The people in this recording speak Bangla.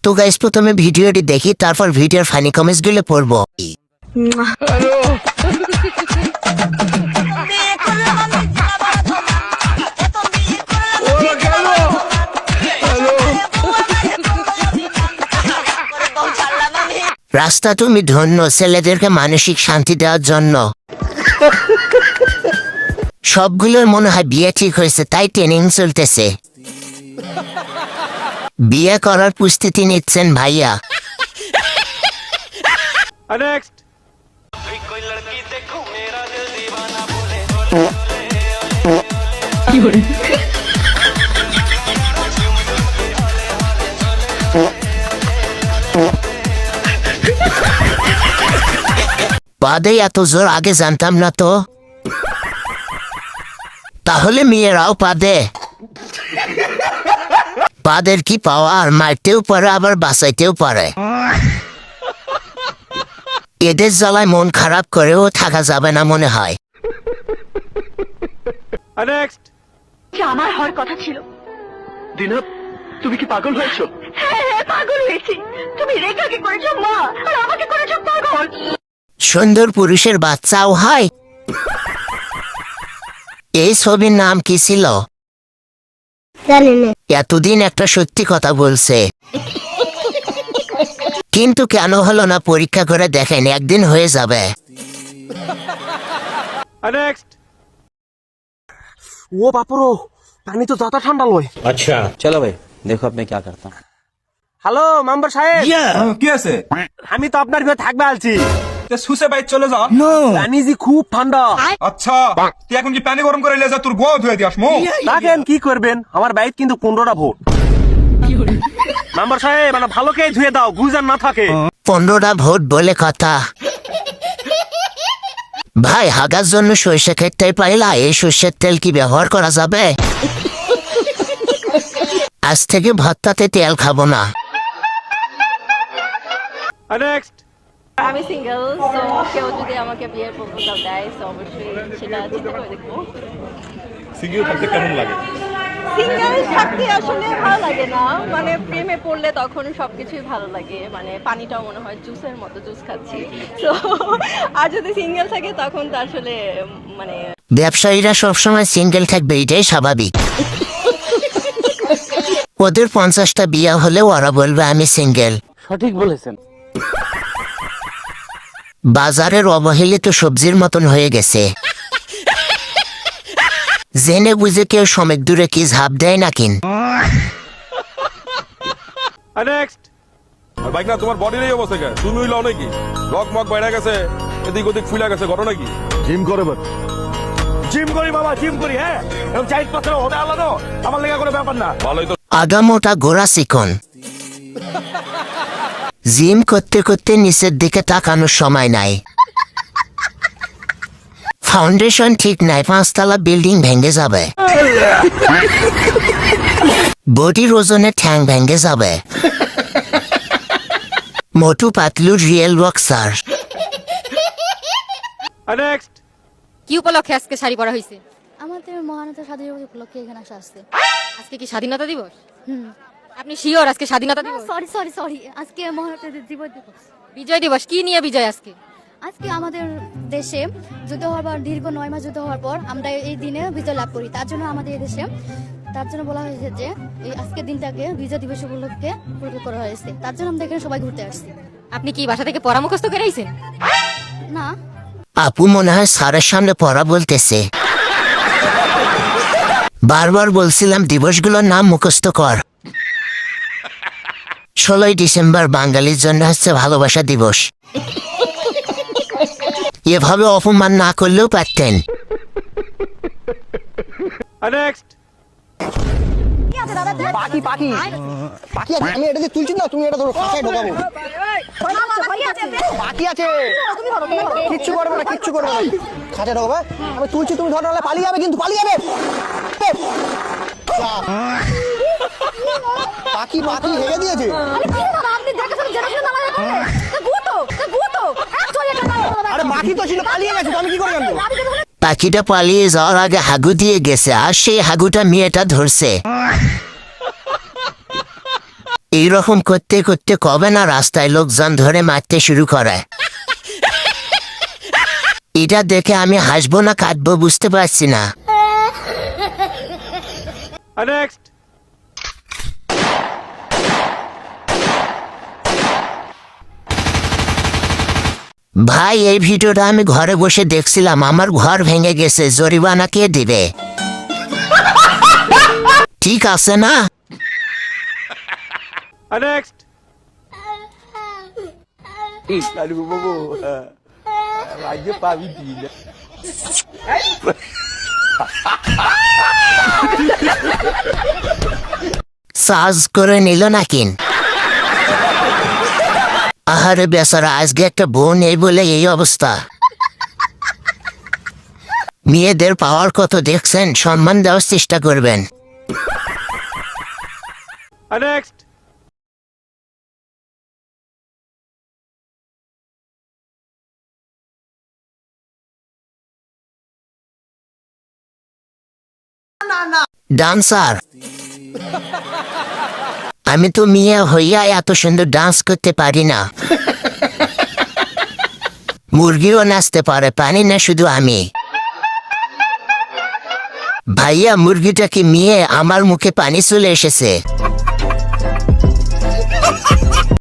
তো গাইস প্রথমে ভিডিওটি দেখি, তারপর ভিডিওর ফানি কমেন্টস গুলো পড়বো। রাস্তা তুমি ধন্য ছেলেদেরকে মানসিক শান্তি দেওয়ার জন্য। সবগুলোর মনে হয় বিয়ে ঠিক হয়েছে, তাই ট্রেনিং চলতেছে। বিয়ে করার প্রস্তুতি নিচ্ছেন ভাইয়া। বাদে এত জোর আগে জানতাম না তো। তাহলে মেয়েরাও পাদে। পাদের কি পাওয়া, আর মারতেও পারে আবার বাঁচাইতেও পারে। এদের জ্বালায় মন খারাপ করেও থাকা যাবে না মনে হয়। আমার হওয়ার কথা ছিল। দিনা, তুমি কি পাগল হয়েছো? হ্যাঁ, পাগল হয়েছি। তুমি রেখাকে করেছো মা, আর আমাকে করেছো পাগল। সুন্দর পুরুষের বাচ্চাও হয়। এই ছবির নাম কি ছিল? এতদিন একটা সত্যি কথা বলছে, কিন্তু কেন হলো না পরীক্ষা করে দেখেন, একদিন হয়ে যাবে। ও বাপুরো, পানি তো যত ঠান্ডা লয়। अच्छा चलो भाई देखो अब मैं क्या करता हूँ। হ্যালো মেম্বার সাহেব, কি আছে? আমি তো আপনার ঘরে থাকবে আলছি। শুষে বাইক চলে যা। পানি যে খুব ঠান্ডা। আচ্ছা, তুই এখন কি পানি গরম করে যা, তোর গোয়া ধুয়ে দিয়াস মো। দেখেন কি করবেন, আমার বাইক কিন্তু 15টা ভোট। মেম্বার সাহেব, মানে ভালো কে ধুয়ে দাও, গুজার না থাকে। 15টা ভোট বলে কথা। ভাই হাগার জন্য সর্ষে ক্ষেতটাই পাইলা, এই সর্ষের তেল কি ব্যবহার করা যাবে? আজ থেকে ভর্তাতে তেল খাবো না। আমি সিঙ্গেল, সো কেউ যদি আমাকে বিয়ের প্রপোজাল দেয় তো অবশ্যই সেটা চিন্তা করে দেখবো। সিঙ্গেল থাকতে কেমন লাগে? সিঙ্গেল থাকতে আসলে ভালো লাগে না, মানে প্রেমে পড়লে তখন সবকিছুই ভালো লাগে, মানে পানিটাও মনে হয় জুসের মতো, জুস খাচ্ছি। তো আর যদি সিঙ্গেল থাকে তখন তো আসলে মানে ব্যবসায়ীরা সবসময় সিঙ্গেল থাকবে, এটাই স্বাভাবিক। ওদের 50টা বিয়া হলেও ওরা বলবে আমি সিঙ্গেল। সঠিক বলেছেন। বাজারের অবহেলিত সবজির মতন হয়ে গেছে। জেনে বুঝে কেউ সমেক দূরে কি ঝাঁপ দেয় নাকিন। বাইক না, তোমার বডির এই অবস্থা কে? তুমি লও নাকি? রক মক বাইরে গেছে, এদিক ওদিক ফুলে গেছে, ঘটনা কি? জিম করে জিম করি বাবা, জিম করি। হ্যাঁ, এবং 4 বছর হতে আলাদা আমার লেখা কোনো ব্যাপার না। ভালোই তো। আগামোটা গোড়া শিখন। জিম করতে করতে নিচের দিকে তাকানোর সময় নাই। ফাউন্ডেশন ঠিক নাই, 5তলা বিল্ডিং ভেঙে যাবে। বডির ওজনে ঠ্যাং ভেঙে যাবে। Motu Patlu real boxer. কি উপলক্ষে আজকে শাড়ি পরা হয়েছে? আমাদের মহানতা স্বাধীনতা দিবস উপলক্ষে এখানে আসা আসছে। আজকে কি স্বাধীনতা দিবস? আপনি শিওর আজকে স্বাধীনতা দিবস? সরি আজকে মহানতা দিবস। বিজয় দিবস কি নিয়ে বিজয় আজকে? আজকে আমাদের দেশে যুদ্ধ হওয়ার পর, দীর্ঘ 9 মাস যুদ্ধ হওয়ার পর আমরা এই দিনে বিজয় লাভ করি। তার জন্য আমাদের এই দেশে, তার জন্য বলা হয়েছে যে এই আজকের দিনটাকে বিজয় দিবস উপলক্ষে উল্লেখ করা হয়েছে। তার জন্য আমরা এখানে সবাই ঘুরতে আসছি। আপনি কি বাসা থেকে পড়া মুখস্থ করে আইছেন? না, আপু মনে হয় স্যারের সামনে পড়া বলতেছে। বারবার বলছিলাম দিবসগুলোর নাম মুখস্থ কর। 16ই ডিসেম্বর বাঙালির জন্য হচ্ছে ভালোবাসা দিবস। এভাবে অপমান না করলেও পারতেন। পাখি পাখি পাখি আছে, আমি এটা দিয়ে তুলছি না, তুমি এটা ধরো, খাঁচায় ঢোকাবো। পাখি আছে, কিচ্ছু করবে না, কিচ্ছু করবে না, খাঁচায় ঢোকাবে। আমি তুলছি, তুমি ধরো, নাহলে পালিয়ে যাবে, কিন্তু পালিয়ে যাবে। পাখি পাখি হেগে দিয়েছে। আরে পাখি তো ছিল, পালিয়ে গেছে, আমি কি করে জানবো? পাখিটা পালিয়ে যাওয়ার আগে হাগু দিয়ে গেছে, আর সেই হাগুটা মেয়েটা ধরছে। এইরকম করতে করতে কবে না রাস্তায় লোকজন ধরে মারতে শুরু করে। এটা দেখে আমি হাসবো না কাঁদবো বুঝতে পারছি না। নেক্সট। ভাই এই ভিডিওটা আমি ঘরে বসে দেখছিলাম, আমার ঘর ভেঙে গেছে, জরিমানা কে দিবে? ঠিক আছে না? নেক্সট। সাজ করে নিল নাকি? আহারে বেচারা, আজকে একটা বউ নেই বলে এই অবস্থা। মেয়েদের পাওয়ার কত দেখছেন, সম্মান দেওয়ার চেষ্টা করবেন। নেক্সট। ডান্সার, আমি তো মেয়ে হইয়া এত সুন্দর ডান্স করতে পারি না। মুরগিও নাচতে পারে, পারি না শুধু আমি। ভাইয়া মুরগিটা কি মেয়ে? আমার মুখে পানি চলে এসেছে।